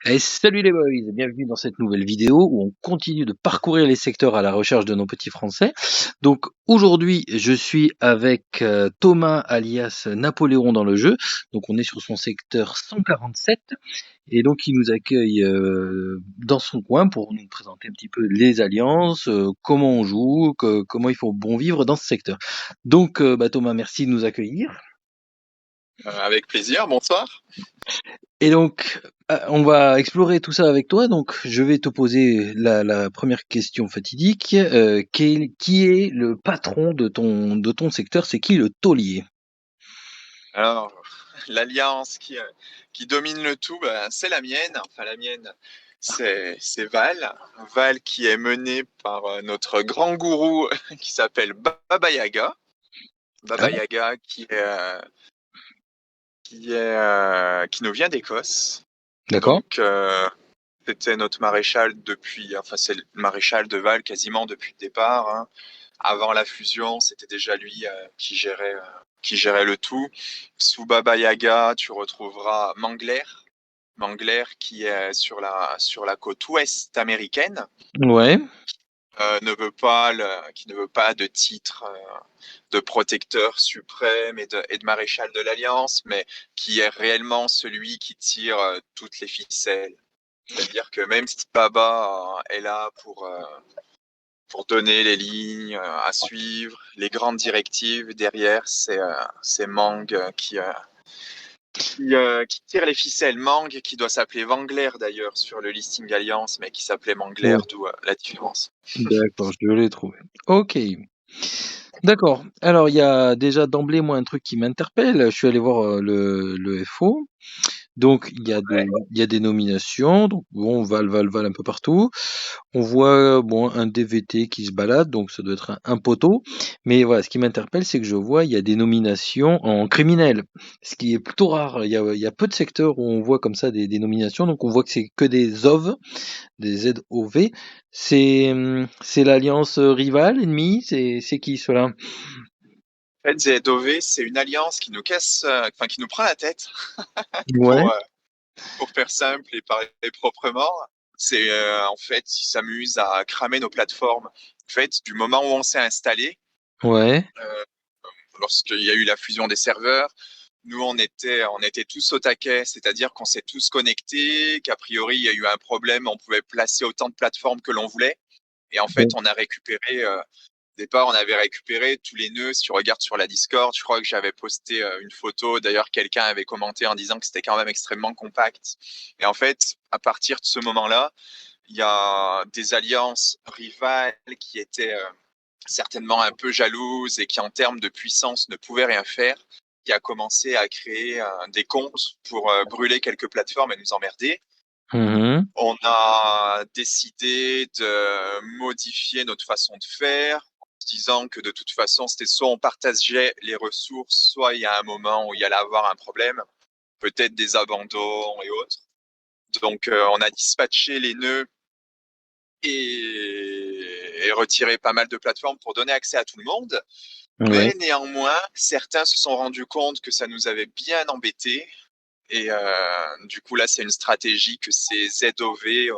Et salut les boys, bienvenue dans cette nouvelle vidéo où on continue de parcourir les secteurs à la recherche de nos petits Français. Donc aujourd'hui, je suis avec Thomas alias Napoléon dans le jeu. Donc on est sur son secteur 147 et donc il nous accueille dans son coin pour nous présenter un petit peu les alliances, comment on joue, comment il faut bon vivre dans ce secteur. Donc Thomas, merci de nous accueillir. Avec plaisir, bonsoir. Et donc, on va explorer tout ça avec toi. Donc, je vais te poser la première question fatidique. Qui est le patron de ton secteur? C'est qui le taulier? Alors, l'alliance qui domine le tout, ben, c'est la mienne. Enfin, la mienne, c'est Val. Val qui est menée par notre grand gourou qui s'appelle Baba Yaga. Ah, Baba Yaga qui nous vient d'Écosse. d'accord. Donc, c'était notre maréchal enfin, c'est le maréchal de Val quasiment depuis le départ, hein. Avant la fusion, c'était déjà lui qui gérait le tout. Sous Baba Yaga, tu retrouveras Mangler. Mangler qui est sur la côte ouest américaine, Ouais. qui ne veut pas de titre de protecteur suprême et de maréchal de l'Alliance, mais qui est réellement celui qui tire toutes les ficelles. C'est-à-dire que même si Baba est là pour donner les lignes à suivre, les grandes directives. Derrière, c'est Mang qui tire les ficelles. Mang qui doit s'appeler Wangler d'ailleurs sur le listing Alliance, mais qui s'appelait Mangler, Ouais. d'où la différence. D'accord, je l'ai trouvé. Ok. D'accord. Alors, il y a déjà d'emblée, moi, un truc qui m'interpelle. Je suis allé voir le FO. Donc, Ouais. il y a des nominations. Donc, bon, Val un peu partout. On voit bon un DVT qui se balade, donc ça doit être un poteau. Mais voilà, ce qui m'interpelle, c'est que je vois il y a des nominations en criminel, ce qui est plutôt rare. Il y a peu de secteurs où on voit comme ça des nominations, donc on voit que c'est que des OV, des ZOV. C'est l'alliance rivale, ennemie, c'est qui cela? En fait, ZOV, c'est une alliance qui nous casse, enfin qui nous prend la tête Ouais, pour, euh, pour faire simple et parler proprement. C'est en fait, ils s'amusent à cramer nos plateformes. En fait, du moment où on s'est installé, ouais, euh, lorsqu'il y a eu la fusion des serveurs, nous, on était tous au taquet, c'est-à-dire qu'on s'est tous connectés, qu'a priori, il y a eu un problème, on pouvait placer autant de plateformes que l'on voulait. Et en fait, ouais. on a récupéré, au départ, on avait récupéré tous les nœuds. Si tu regardes sur la Discord, je crois que j'avais posté une photo. D'ailleurs, quelqu'un avait commenté en disant que c'était quand même extrêmement compact. Et en fait, à partir de ce moment-là, il y a des alliances rivales qui étaient certainement un peu jalouse et qui, en termes de puissance, ne pouvait rien faire, qui a commencé à créer des comptes pour brûler quelques plateformes et nous emmerder. Mhm. On a décidé de modifier notre façon de faire, en se disant que de toute façon, c'était soit on partageait les ressources, soit il y a un moment où il y allait avoir un problème, peut-être des abandons et autres. Donc, on a dispatché les nœuds et retiré pas mal de plateformes pour donner accès à tout le monde. Ouais. Mais néanmoins, certains se sont rendus compte que ça nous avait bien embêtés. Et du coup, là, c'est une stratégie que ces ZOV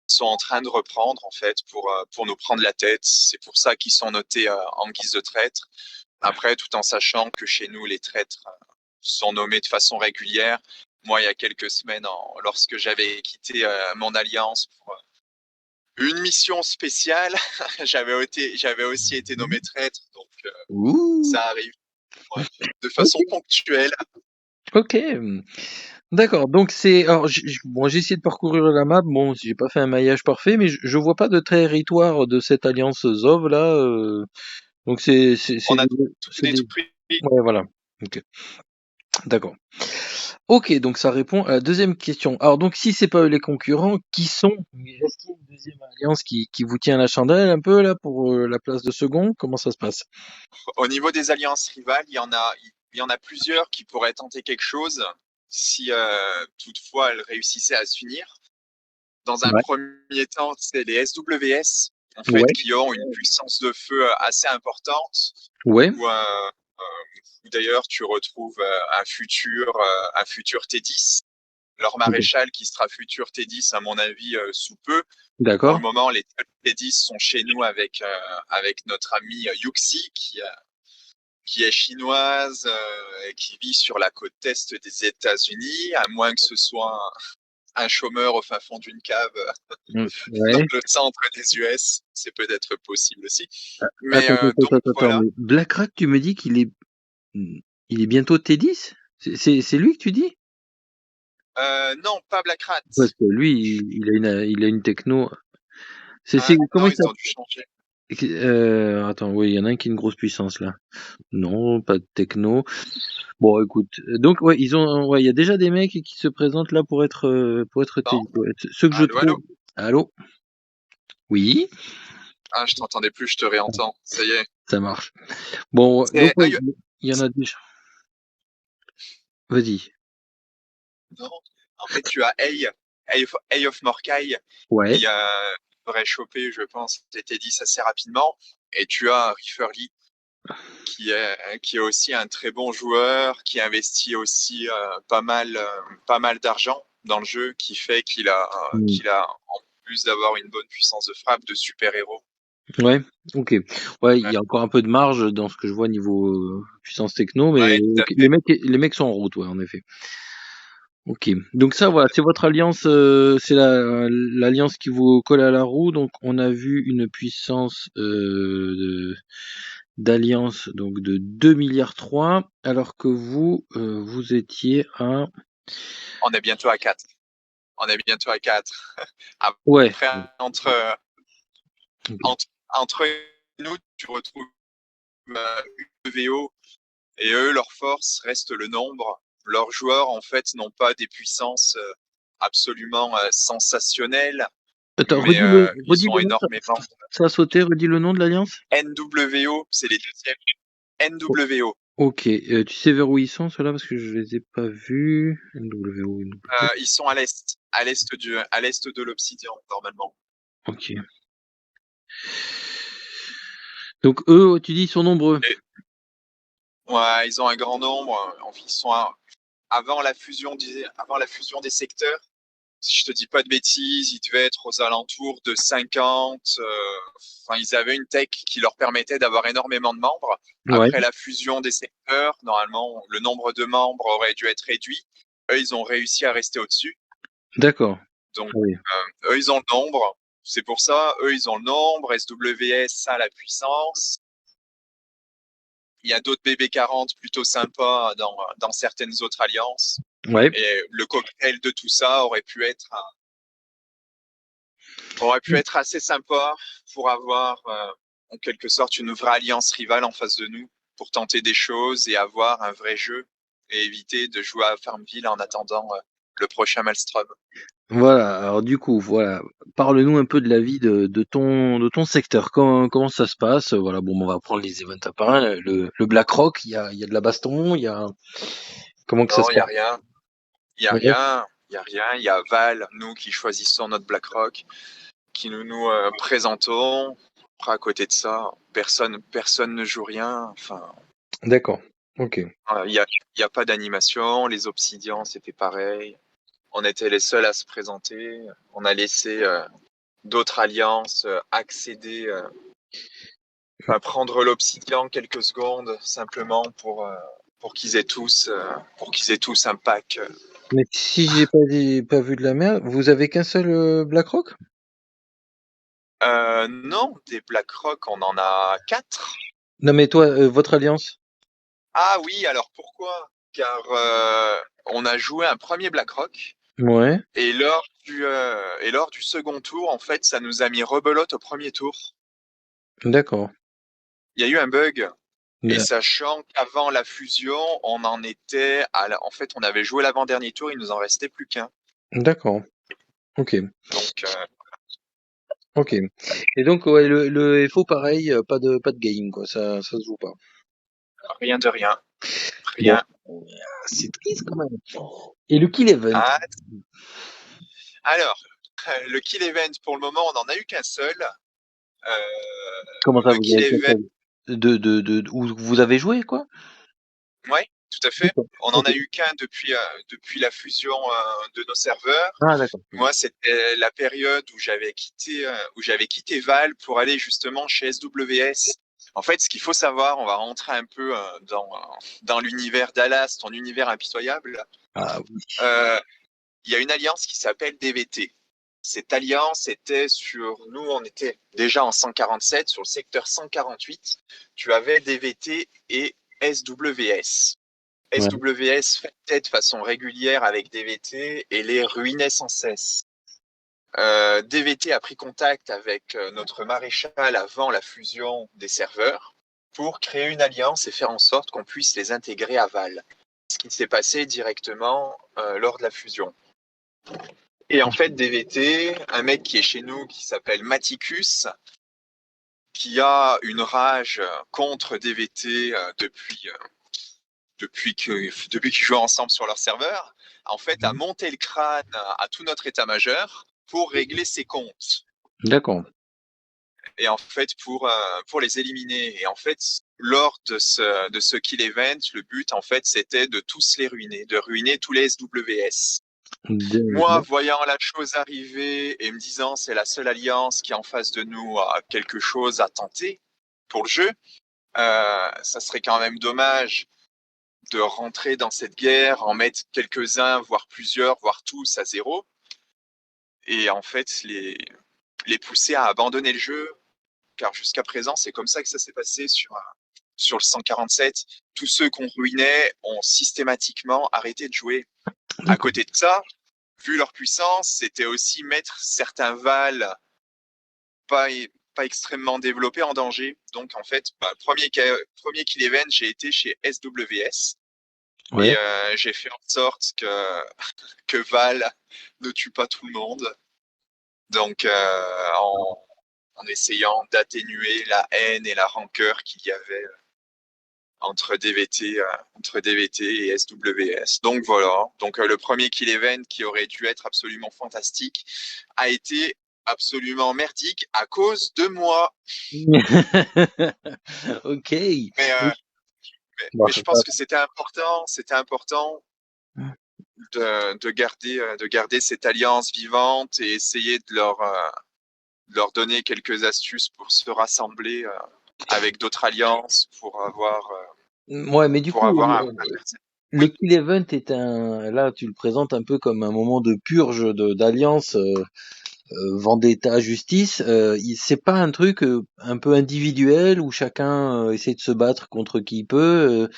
sont en train de reprendre, en fait, pour nous prendre la tête. C'est pour ça qu'ils sont notés en guise de traîtres. Après, tout en sachant que chez nous, les traîtres sont nommés de façon régulière. Moi, il y a quelques semaines, lorsque j'avais quitté mon alliance pour une mission spéciale, j'avais aussi été nommé traître. Donc, Ouh. ça arrive, ouais, de Ok. façon ponctuelle. Ok. D'accord, donc c'est alors bon, j'ai essayé de parcourir la map, bon, j'ai pas fait un maillage parfait, mais je vois pas de territoire de cette alliance Zov là, donc On a tout c'est des détruit. ouais voilà. OK. D'accord. OK, donc ça répond à la deuxième question. Alors donc si c'est pas eux les concurrents, qui sont? Est-ce qu'il y a une deuxième alliance qui vous tient la chandelle un peu là pour la place de second? Comment ça se passe? Au niveau des alliances rivales, il y en a plusieurs qui pourraient tenter quelque chose si toutefois elles réussissaient à s'unir. Dans un Ouais. premier temps, c'est les SWS, en fait, Ouais. qui ont une puissance de feu assez importante, Ouais. ou d'ailleurs tu retrouves un futur T10. Leur Ok. maréchal qui sera futur T10 à mon avis sous peu. Pour le D'accord. moment, les T10 sont chez nous avec notre amie Yuxi qui est chinoise et qui vit sur la côte est des États-Unis, à moins que ce soit un chômeur au fin fond d'une cave dans Ouais. le centre des US. C'est peut-être possible aussi. Mais Attends, donc attends, voilà. mais BlackRock, tu me dis il est bientôt T10? C'est lui que tu dis? Non, pas Black Rat. Parce que lui, il a une techno. Comment Non, il ils ont dû s'appelle? changer. Attends, oui, il y en a un qui a une grosse puissance là. Non, pas de techno. Bon, écoute, donc ouais, ouais, il y a déjà des mecs qui se présentent là pour être Non. T10. Ouais. Ceux que je Allô, allô. trouve. Allô? Oui, Ah, je t'entendais plus, je te réentends. Ça y est. ça marche. Bon, donc C'est ouais, il y en a déjà. Vas-y. Non. En fait, tu as Eye of Morkai Ouais. qui devrait choper, je pense, les T10 assez rapidement. Et tu as Rifferly qui est aussi un très bon joueur, qui investit aussi pas mal d'argent dans le jeu, qui fait Hmm. qu'il a, en plus d'avoir une bonne puissance de frappe, de super-héros. Ouais, ok. Ouais, il Ouais, y a encore un peu de marge dans ce que je vois niveau puissance techno, mais ouais, tout à ok, fait. les mecs sont en route, ouais, en effet. Ok. Donc ça, voilà, c'est votre alliance, c'est l'alliance qui vous colle à la roue. Donc on a vu une puissance d'alliance donc de 2 milliards 3, alors que vous, vous étiez à. On est bientôt à 4. On est bientôt à 4. Ouais. Après, Ok. entre nous, tu retrouves UVO et eux, leur force reste le nombre. Leurs joueurs, en fait, n'ont pas des puissances absolument sensationnelles, Attends, mais redis ils ont le nom, énormément. ça a sauté, redis le nom de l'alliance. NWO, c'est les deuxièmes. Oh, NWO. ok. Tu sais vers où ils sont, ceux-là, parce que je les ai pas vus. NWO, NWO. Ils sont à l'est de l'Obsidian, normalement. Ok. Donc eux, tu dis, ils sont nombreux. Et, ouais, ils ont un grand nombre. Ils sont avant la fusion des secteurs. Si je te dis pas de bêtises, ils devaient être aux alentours de 50. Enfin, ils avaient une tech qui leur permettait d'avoir énormément de membres. Ouais. Après la fusion des secteurs, normalement, le nombre de membres aurait dû être réduit. Eux, ils ont réussi à rester au-dessus. D'accord. Donc, Ah oui. eux, ils ont le nombre. C'est pour ça, eux, ils ont le nombre. SWS a la puissance. Il y a d'autres BB40 plutôt sympas dans certaines autres alliances. Ouais. Et le cocktail de tout ça aurait pu être assez sympa pour avoir en quelque sorte une vraie alliance rivale en face de nous pour tenter des choses et avoir un vrai jeu et éviter de jouer à Farmville en attendant le prochain Maelstrom. Voilà. Alors du coup, voilà. Parle-nous un peu de la vie de ton secteur. Comment ça se passe? Voilà. Bon, on va prendre les events à part. Le BlackRock, il y a de la baston. Comment que ça Non, se il n'y passe? a rien. Il n'y a Ouais. rien. Il n'y a rien. Il y a Val, nous qui choisissons notre BlackRock, qui nous présentons. Après, à côté de ça, personne ne joue rien. Enfin, D'accord. Ok. il y a pas d'animation. Les Obsidians, c'était pareil. On était les seuls à se présenter. On a laissé d'autres alliances accéder, prendre l'Obsidian quelques secondes simplement pour qu'ils aient tous un pack. Mais si j'ai pas vu de la merde, vous avez qu'un seul BlackRock? Non, des BlackRock, on en a 4. Non, mais toi, votre alliance? Ah oui, alors pourquoi? Car on a joué un premier BlackRock Ouais. et lors du second tour, en fait, ça nous a mis rebelote au premier tour. D'accord. Il y a eu un bug. Et Da- sachant qu'avant la fusion, on en était en fait, on avait joué l'avant-dernier tour, il nous en restait plus qu'un. D'accord. Ok. Donc, Ok. Et donc, ouais, le FO, pareil, pas de game, quoi. Ça se joue pas. rien de rien. Bon. Rien. C'est triste quand même. Et le kill event? Ah, alors, le kill event, pour le moment, on n'en a eu qu'un seul. Comment ça, Le vous kill avez fait ça? event, Où vous avez joué, quoi? ouais. tout à fait. D'accord. On n'en Ok. a eu qu'un depuis la fusion de nos serveurs. Ah, d'accord. Moi, c'était la période où j'avais quitté Val pour aller justement chez SWS. En fait, ce qu'il faut savoir, on va rentrer un peu dans l'univers Dallas, ton univers impitoyable. Ah oui. Euh, Il y a une alliance qui s'appelle DVT. Cette alliance était nous, on était déjà en 147, sur le secteur 148. Tu avais DVT et SWS. Ouais. SWS fêtait de façon régulière avec DVT et les ruinait sans cesse. DVT a pris contact avec notre maréchal avant la fusion des serveurs pour créer une alliance et faire en sorte qu'on puisse les intégrer à Val. Ce qui s'est passé directement lors de la fusion. Et en fait, DVT, un mec qui est chez nous qui s'appelle Maticus, qui a une rage contre DVT depuis qu'ils jouent ensemble sur leur serveur, en fait, a monté le crâne à tout notre état-major pour régler ses comptes. D'accord. Et en fait, pour les éliminer. Et en fait, lors de ce kill event, le but, en fait, c'était de tous les ruiner, de ruiner tous les SWS. Moi, voyant la chose arriver et me disant c'est la seule alliance qui en face de nous a quelque chose à tenter pour le jeu, ça serait quand même dommage de rentrer dans cette guerre, en mettre quelques-uns, voire plusieurs, voire tous à zéro, et en fait les pousser à abandonner le jeu, car jusqu'à présent c'est comme ça que ça s'est passé sur le 147. Tous ceux qu'on ruinait ont systématiquement arrêté de jouer. À côté de ça, vu leur puissance, c'était aussi mettre certains Vals pas, pas extrêmement développés en danger. Donc en fait, premier kill event, j'ai été chez SWS Ouais. et j'ai fait en sorte que Val ne tue pas tout le monde. Donc en essayant d'atténuer la haine et la rancœur qu'il y avait entre DVT et SWS. Donc voilà. Donc le premier kill event qui aurait dû être absolument fantastique a été absolument merdique à cause de moi. Ok. Mais, euh, Oui. Bon, mais je pense que c'était important de garder cette alliance vivante et essayer de leur donner quelques astuces pour se rassembler avec d'autres alliances Ouais, mais du pour coup, avoir un adversaire. le Oui. Kill Event est là, tu le présentes un peu comme un moment de purge d'alliance, vendetta, justice. C'est pas un truc un peu individuel où chacun essaie de se battre contre qui il peut.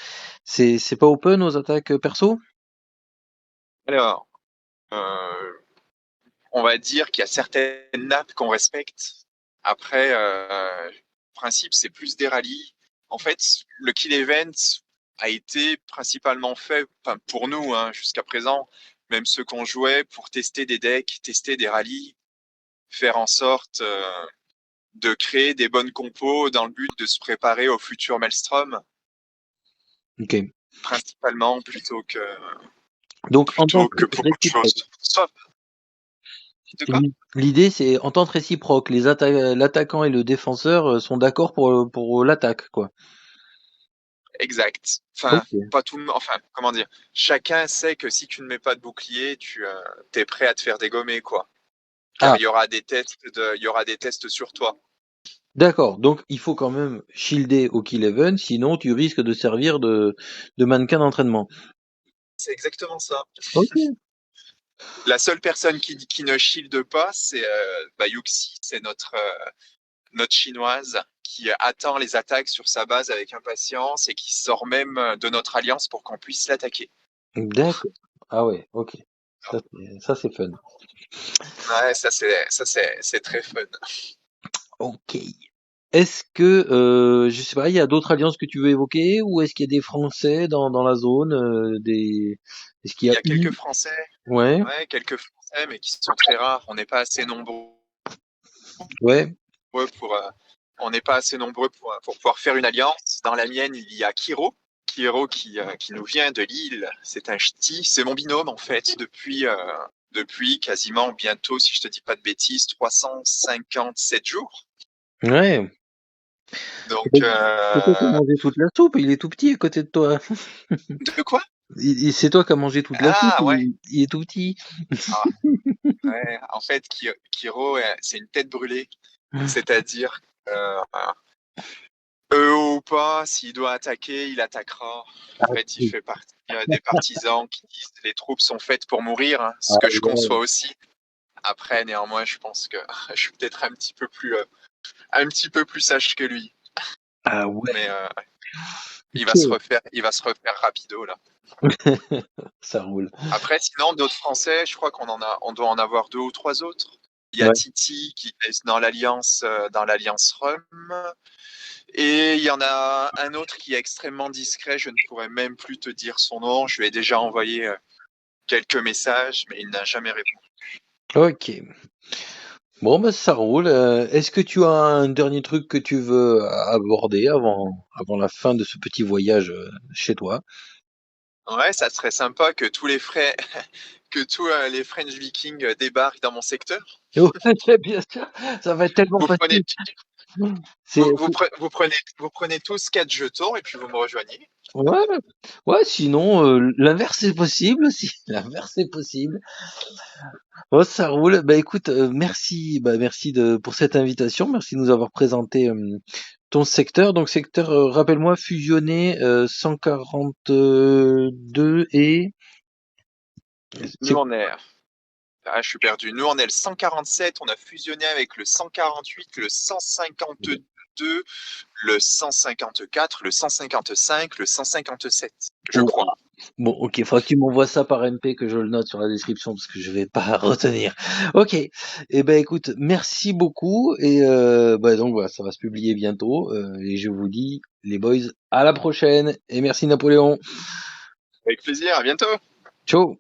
C'est pas open aux attaques perso? Alors, euh, on va dire qu'il y a certaines nappes qu'on respecte. Après, le principe, c'est plus des rallyes. En fait, le Kill Event a été principalement fait, enfin, pour nous, hein, jusqu'à présent, même ceux qu'on jouait, pour tester des decks, tester des rallyes, faire en sorte de créer des bonnes compos dans le but de se préparer au futur Maelstrom, Ok. principalement, Donc entente plutôt que pour autre chose. réciproque. Sauf, de quoi? L'idée c'est entente réciproque. L'attaquant et le défenseur sont d'accord pour l'attaque, quoi. Exact. Enfin, Ok. pas tout le monde. Enfin, comment dire? Chacun sait que si tu ne mets pas de bouclier, tu es prêt à te faire dégommer, quoi. Car Ah, il y aura il y aura des tests sur toi. d'accord. Donc il faut quand même shielder au Kill Event, sinon tu risques de servir de mannequin d'entraînement. C'est exactement ça. Ok. La seule personne qui ne shield pas, c'est Yuxi, c'est notre chinoise qui attend les attaques sur sa base avec impatience et qui sort même de notre alliance pour qu'on puisse l'attaquer. D'accord. Ah ouais, ok. Ça c'est fun. Ouais, c'est très fun. Ok. Est-ce que, je sais pas, il y a d'autres alliances que tu veux évoquer ou est-ce qu'il y a des Français dans la zone, est-ce qu'il y Il a y a quelques une... Français, Ouais, ouais, quelques Français, mais qui sont très rares. On n'est pas assez nombreux ouais, pour, on n'est pas assez nombreux pour pouvoir faire une alliance. Dans la mienne, il y a Kiro. Kiro qui nous vient de Lille. C'est un ch'ti. C'est mon binôme, en fait, depuis quasiment bientôt, si je te dis pas de bêtises, 357 jours. ouais. Donc, C'est toi qui as mangé toute la soupe, il est tout petit à côté de toi. de quoi? C'est toi qui as mangé toute la soupe, Ah ouais. il est tout petit. Ah, ouais. En fait, Kiro, c'est une tête brûlée. C'est-à-dire, eux ou pas, s'il doit attaquer, il attaquera. En fait, il fait partie des partisans qui disent que les troupes sont faites pour mourir, hein, ce Ah que je ouais. conçois aussi. Après, néanmoins, je pense que je suis peut-être un petit peu plus sage que lui. Ah ouais. Mais Ok. il va se refaire rapido là. Ça roule. Après, sinon, d'autres Français, je crois on doit en avoir deux ou trois autres. Il y a Ouais. Titi qui est dans l'alliance Rhum. Et il y en a un autre qui est extrêmement discret. Je ne pourrais même plus te dire son nom. Je lui ai déjà envoyé quelques messages, mais il n'a jamais répondu. Ok. Bon, bah, ça roule. Est-ce que tu as un dernier truc que tu veux aborder avant la fin de ce petit voyage chez toi? Ouais, ça serait sympa que tous les frais, que tous les French Vikings débarquent dans mon secteur. Ouais, bien sûr. Ça va être tellement Vous prenez, facile. C'est, vous prenez tous 4 jetons et puis vous me rejoignez. ouais, ouais, sinon, l'inverse est possible aussi. L'inverse est possible. Oh, ça roule. Bah écoute, merci, merci pour cette invitation. Merci de nous avoir présenté ton secteur. Donc secteur, rappelle-moi, fusionné 142 et Nous, c'est on est, ah, je suis perdu. Nous, on est le 147. On a fusionné avec le 148, le 152, le 154, le 155, le 157, je crois. Ouah. Bon, ok, faudra que tu m'envoies ça par MP que je le note sur la description parce que je vais pas retenir. Ok, et ben écoute, merci beaucoup et donc voilà, ça va se publier bientôt et je vous dis les boys à la prochaine et merci Napoléon. Avec plaisir. À bientôt. Ciao.